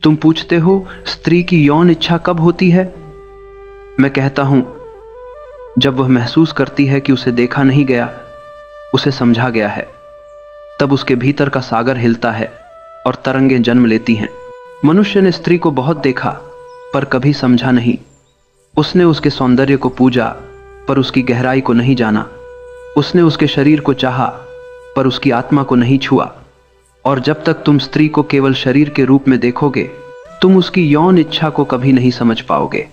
तुम पूछते हो स्त्री की यौन इच्छा कब होती है? मैं कहता हूं जब वह महसूस करती है कि उसे देखा नहीं गया, उसे समझा गया है। तब उसके भीतर का सागर हिलता है और तरंगें जन्म लेती हैं। मनुष्य ने स्त्री को बहुत देखा पर कभी समझा नहीं। उसने उसके सौंदर्य को पूजा पर उसकी गहराई को नहीं जाना। उसने उसके शरीर को चाहा पर उसकी आत्मा को नहीं छुआ। और जब तक तुम स्त्री को केवल शरीर के रूप में देखोगे, तुम उसकी यौन इच्छा को कभी नहीं समझ पाओगे।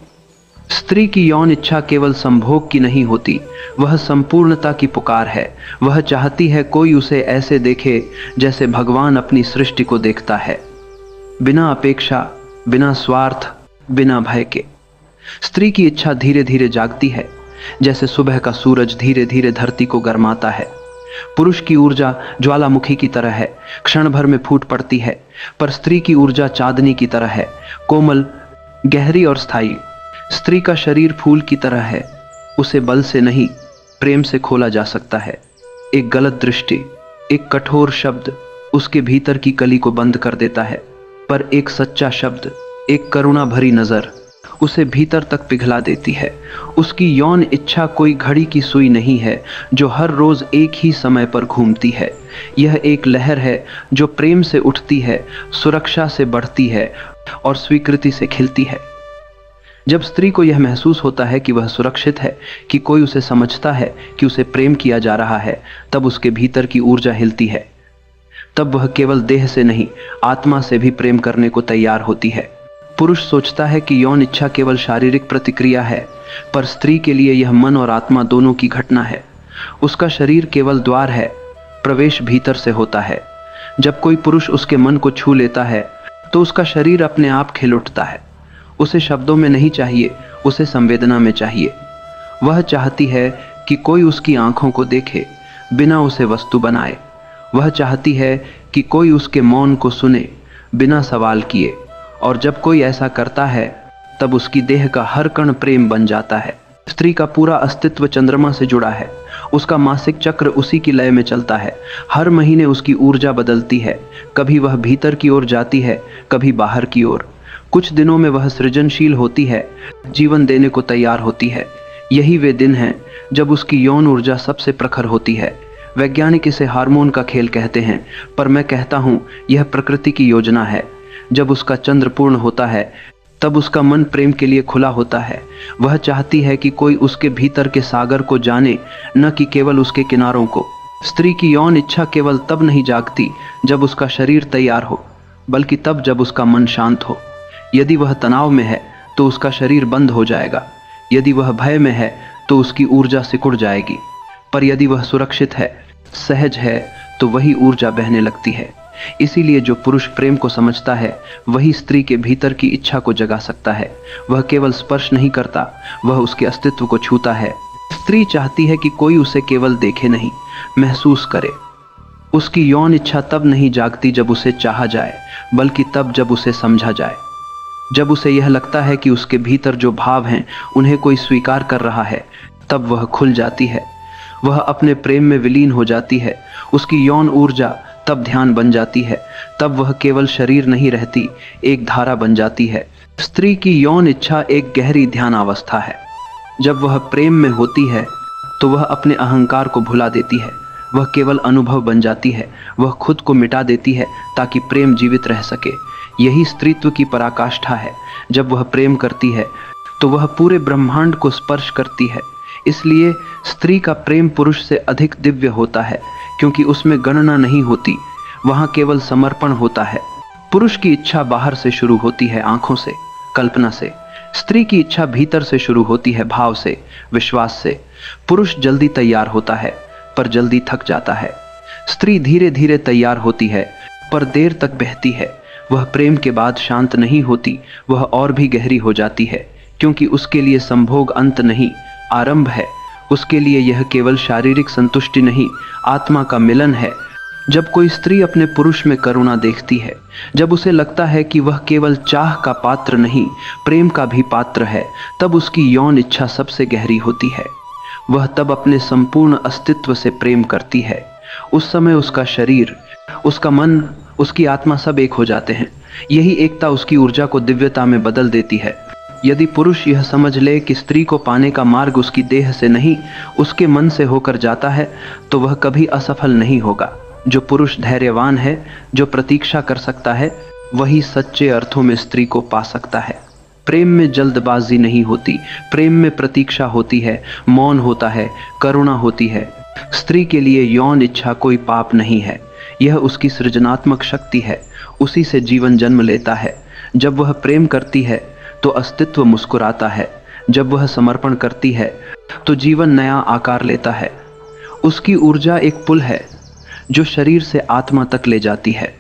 स्त्री की यौन इच्छा केवल संभोग की नहीं होती, वह संपूर्णता की पुकार है। वह चाहती है कोई उसे ऐसे देखे जैसे भगवान अपनी सृष्टि को देखता है, बिना अपेक्षा, बिना स्वार्थ, बिना भय के। स्त्री की इच्छा धीरे धीरे जागती है, जैसे सुबह का सूरज धीरे धीरे धरती को गरमाता है। पुरुष की ऊर्जा ज्वालामुखी की तरह है, क्षण भर में फूट पड़ती है, पर स्त्री की ऊर्जा चांदनी की तरह है, कोमल, गहरी और स्थायी। स्त्री का शरीर फूल की तरह है, उसे बल से नहीं, प्रेम से खोला जा सकता है। एक गलत दृष्टि, एक कठोर शब्द उसके भीतर की कली को बंद कर देता है, पर एक सच्चा शब्द, एक करुणा भरी नजर उसे भीतर तक पिघला देती है। उसकी यौन इच्छा कोई घड़ी की सुई नहीं है जो हर रोज एक ही समय पर घूमती है। यह एक लहर है जो प्रेम से उठती है, सुरक्षा से बढ़ती है और स्वीकृति से खिलती है। जब स्त्री को यह महसूस होता है कि वह सुरक्षित है, कि कोई उसे समझता है, कि उसे प्रेम किया जा रहा है, तब उसके भीतर की ऊर्जा हिलती है। तब वह केवल देह से नहीं, आत्मा से भी प्रेम करने को तैयार होती है। पुरुष सोचता है कि यौन इच्छा केवल शारीरिक प्रतिक्रिया है, पर स्त्री के लिए यह मन और आत्मा दोनों की घटना है। उसका शरीर केवल द्वार है, प्रवेश भीतर से होता है। जब कोई पुरुष उसके मन को छू लेता है तो उसका शरीर अपने आप खिल उठता है। उसे शब्दों में नहीं चाहिए, उसे संवेदना में चाहिए। वह चाहती है कि कोई उसकी आंखों को देखे, बिना उसे वस्तु बनाए। वह चाहती है कि कोई उसके मौन को सुने, बिना सवाल किए। और जब कोई ऐसा करता है, तब उसकी देह का हर कण प्रेम बन जाता है। स्त्री का पूरा अस्तित्व चंद्रमा से जुड़ा है। उसका मासिक चक्र उसी की लय में चलता है। हर महीने उसकी ऊर्जा बदलती है, कभी वह भीतर की ओर जाती है, कभी बाहर की ओर। कुछ दिनों में वह सृजनशील होती है, जीवन देने को तैयार होती है। यही वे दिन हैं जब उसकी यौन ऊर्जा सबसे प्रखर होती है। वैज्ञानिक इसे हार्मोन का खेल कहते हैं, पर मैं कहता हूँ यह प्रकृति की योजना है। जब उसका चंद्र पूर्ण होता है, तब उसका मन प्रेम के लिए खुला होता है। वह चाहती है कि कोई उसके भीतर के सागर को जाने, न कि केवल उसके किनारों को। स्त्री की यौन इच्छा केवल तब नहीं जागती जब उसका शरीर तैयार हो, बल्कि तब जब उसका मन शांत हो। यदि वह तनाव में है तो उसका शरीर बंद हो जाएगा। यदि वह भय में है तो उसकी ऊर्जा सिकुड़ जाएगी। पर यदि वह सुरक्षित है, सहज है, तो वही ऊर्जा बहने लगती है। इसीलिए जो पुरुष प्रेम को समझता है, वही स्त्री के भीतर की इच्छा को जगा सकता है। वह केवल स्पर्श नहीं करता, वह उसके अस्तित्व को छूता है। स्त्री चाहती है कि कोई उसे केवल देखे नहीं, महसूस करे। उसकी यौन इच्छा तब नहीं जागती जब उसे चाहा जाए, बल्कि तब जब उसे समझा जाए। जब उसे यह लगता है कि उसके भीतर जो भाव हैं उन्हें कोई स्वीकार कर रहा है, तब वह खुल जाती है। वह अपने प्रेम में विलीन हो जाती है। उसकी यौन ऊर्जा तब ध्यान बन जाती है। तब वह केवल शरीर नहीं रहती, एक धारा बन जाती है। स्त्री की यौन इच्छा एक गहरी ध्यान अवस्था है। जब वह प्रेम में होती है तो वह अपने अहंकार को भुला देती है। वह केवल अनुभव बन जाती है। वह खुद को मिटा देती है ताकि प्रेम जीवित रह सके। यही स्त्रीत्व की पराकाष्ठा है। जब वह प्रेम करती है तो वह पूरे ब्रह्मांड को स्पर्श करती है। इसलिए स्त्री का प्रेम पुरुष से अधिक दिव्य होता है, क्योंकि उसमें गणना नहीं होती, वहां केवल समर्पण होता है। पुरुष की इच्छा बाहर से शुरू होती है, आंखों से, कल्पना से। स्त्री की इच्छा भीतर से शुरू होती है, भाव से, विश्वास से। पुरुष जल्दी तैयार होता है, पर जल्दी थक जाता है। स्त्री धीरे धीरे तैयार होती है, पर देर तक बहती है। वह प्रेम के बाद शांत नहीं होती, वह और भी गहरी हो जाती है, क्योंकि उसके लिए संभोग अंत नहीं, आरंभ है। उसके लिए यह केवल शारीरिक संतुष्टि नहीं, आत्मा का मिलन है। जब कोई स्त्री अपने पुरुष में करुणा देखती है, जब उसे लगता है कि वह केवल चाह का पात्र नहीं, प्रेम का भी पात्र है, तब उसकी यौन इच्छा सबसे गहरी होती है। वह तब अपने संपूर्ण अस्तित्व से प्रेम करती है। उस समय उसका शरीर, उसका मन, उसकी आत्मा सब एक हो जाते हैं। यही एकता उसकी ऊर्जा को दिव्यता में बदल देती है। यदि पुरुष यह समझ ले कि स्त्री को पाने का मार्ग उसकी देह से नहीं, उसके मन से होकर जाता है, तो वह कभी असफल नहीं होगा। जो पुरुष धैर्यवान है, जो प्रतीक्षा कर सकता है, वही सच्चे अर्थों में स्त्री को पा सकता है। प्रेम में जल्दबाजी नहीं होती, प्रेम में प्रतीक्षा होती है, मौन होता है, करुणा होती है। स्त्री के लिए यौन इच्छा कोई पाप नहीं है, यह उसकी सृजनात्मक शक्ति है, उसी से जीवन जन्म लेता है। जब वह प्रेम करती है तो अस्तित्व मुस्कुराता है, जब वह समर्पण करती है तो जीवन नया आकार लेता है। उसकी ऊर्जा एक पुल है जो शरीर से आत्मा तक ले जाती है।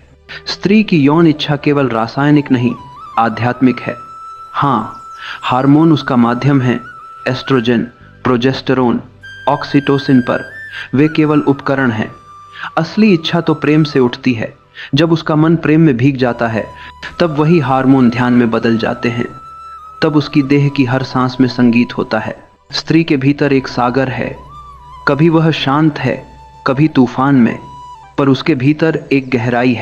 स्त्री की यौन इच्छा केवल रासायनिक नहीं, आध्यात्मिक है। हाँ, हार्मोन उसका माध्यम है, एस्ट्रोजन, प्रोजेस्टेरोन, ऑक्सीटोसिन, पर वे केवल उपकरण हैं। असली इच्छा तो प्रेम से उठती है। जब उसका मन प्रेम में भीग जाता है, तब वही हार्मोन ध्यान में बदल जाते हैं। तब उसकी देह की हर सांस में संगीत होता है। स्त्री के भीतर एक सागर है, कभी वह शांत है, कभी तूफान में, पर उसके भीतर एक गहराई है।